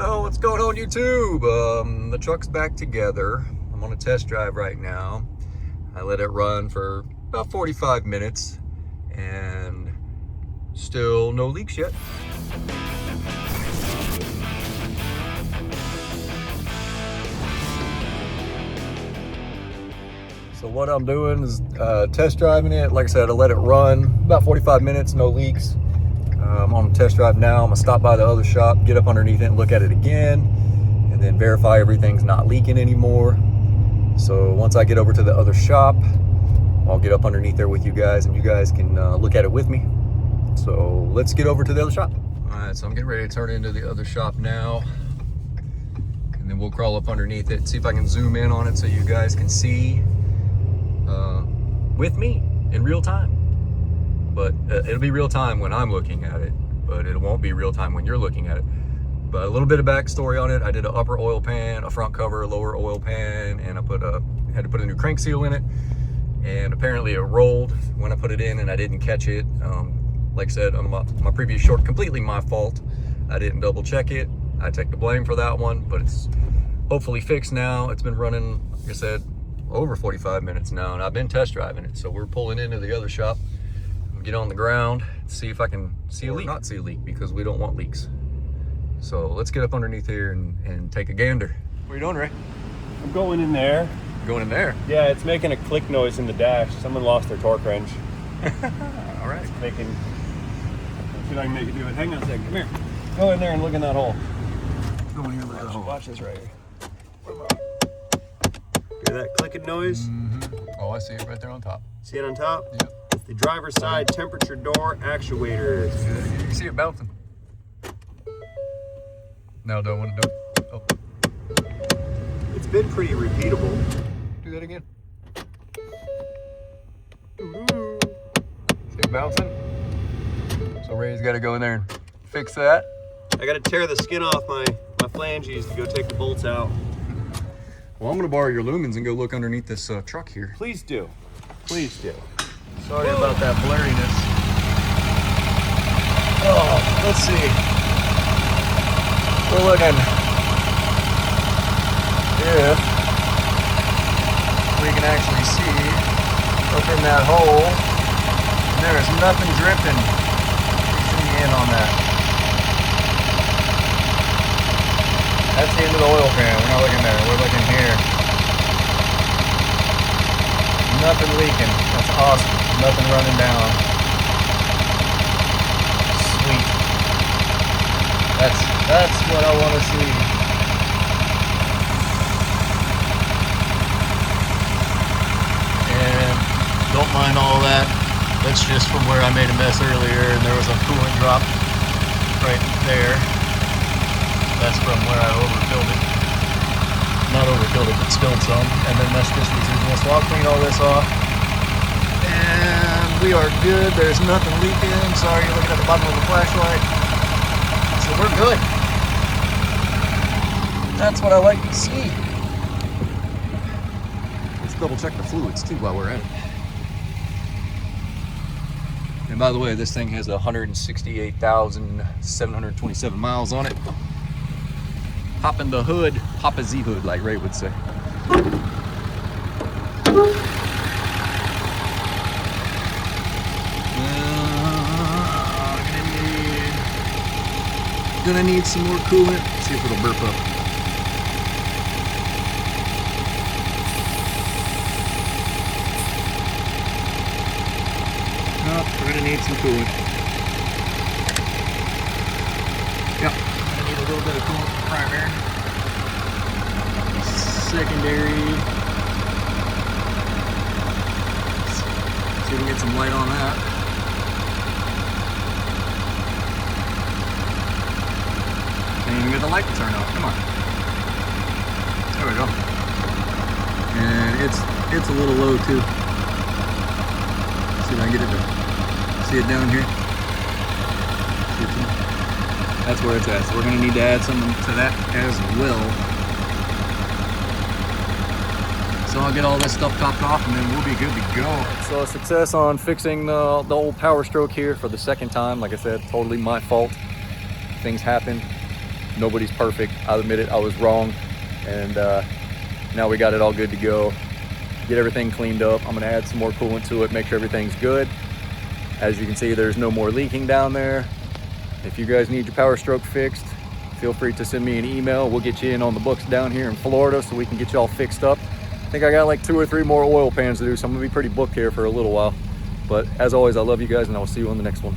Oh, what's going on, YouTube? The truck's back together. I'm on a test drive right now. I let it run for about 45 minutes and still no leaks yet. So what I'm doing is test driving it. Like I said, I let it run about 45 minutes, no leaks. I'm on a test drive now. I'm gonna stop by the other shop, get up underneath it and look at it again, and then verify everything's not leaking anymore. So once I get over to the other shop, I'll get up underneath there with you guys and you guys can look at it with me. So let's get over to the other shop. All right, so I'm getting ready to turn into the other shop now. And then we'll crawl up underneath it, see if I can zoom in on it so you guys can see with me in real time. But it'll be real time when I'm looking at it, but it won't be real time when you're looking at it. But a little bit of backstory on it. I did an upper oil pan, a front cover, a lower oil pan, and I had to put a new crank seal in it. And apparently it rolled when I put it in and I didn't catch it. Like I said, on my previous short, completely my fault. I didn't double check it. I take the blame for that one, but it's hopefully fixed now. It's been running, like I said, over 45 minutes now, and I've been test driving it. So we're pulling into the other shop. Get on the ground, see if I can see a leak. Not see a leak, because we don't want leaks. So let's get up underneath here and take a gander. What are you doing, Ray? I'm going in there. Going in there? Yeah, it's making a click noise in the dash. Someone lost their torque wrench. All right. It's making, see if I can make it do it. Hang on a second, come here. Go in there and look in that hole. Go in here and look at the hole. Watch this right here. Hear that clicking noise? Mm-hmm. Oh, I see it right there on top. See it on top? Yep. The driver's side temperature door actuator. You see it bouncing. No, don't want to do it. Oh. It's been pretty repeatable. Do that again. See it bouncing? So Ray's got to go in there and fix that. I got to tear the skin off my flanges to go take the bolts out. Well, I'm going to borrow your lumens and go look underneath this truck here. Please do. Please do. Sorry about that blurriness. Oh, let's see. We're looking if we can actually see up in that hole. And there is nothing dripping. Zoom in on that. That's the end of the oil pan. We're not looking there. We're looking here. Nothing leaking. That's awesome. Nothing running down. Sweet. That's what I want to see. And don't mind all that. That's just from where I made a mess earlier and there was a coolant drop right there. That's from where I overfilled it. Not overfilled it, but spilled some. And then that's just residual. So I'll clean all this off. And we are good. There's nothing leaking. Sorry, you're looking at the bottom of the flashlight. So we're good. That's what I like to see. Let's double check the fluids too while we're at it. And by the way, this thing has 168,727 miles on it. Popping the hood, Papa Z hood, like Ray would say. Gonna need some more coolant. Let's see if it'll burp up. Nope, we're gonna need some coolant. Yep, gonna need a little bit of coolant for primary. Secondary. See if we can get some light on that. Can't even get the light to turn off. Come on. There we go. And it's a little low too. See if I can get it to see it down here. See it too? That's where it's at. So we're gonna need to add something to that as well. So I'll get all this stuff topped off and then we'll be good to go. So a success on fixing the old Powerstroke here for the second time. Like I said, totally my fault. Things happen. Nobody's perfect. I'll admit it, I was wrong. And now we got it all good to go. Get everything cleaned up. I'm gonna add some more coolant to it, make sure everything's good. As you can see, there's no more leaking down there. If you guys need your Powerstroke fixed, feel free to send me an email. We'll get you in on the books down here in Florida so we can get you all fixed up. I think I got like 2 or 3 more oil pans to do, so I'm gonna be pretty booked here for a little while. But as always, I love you guys, and I will see you on the next one.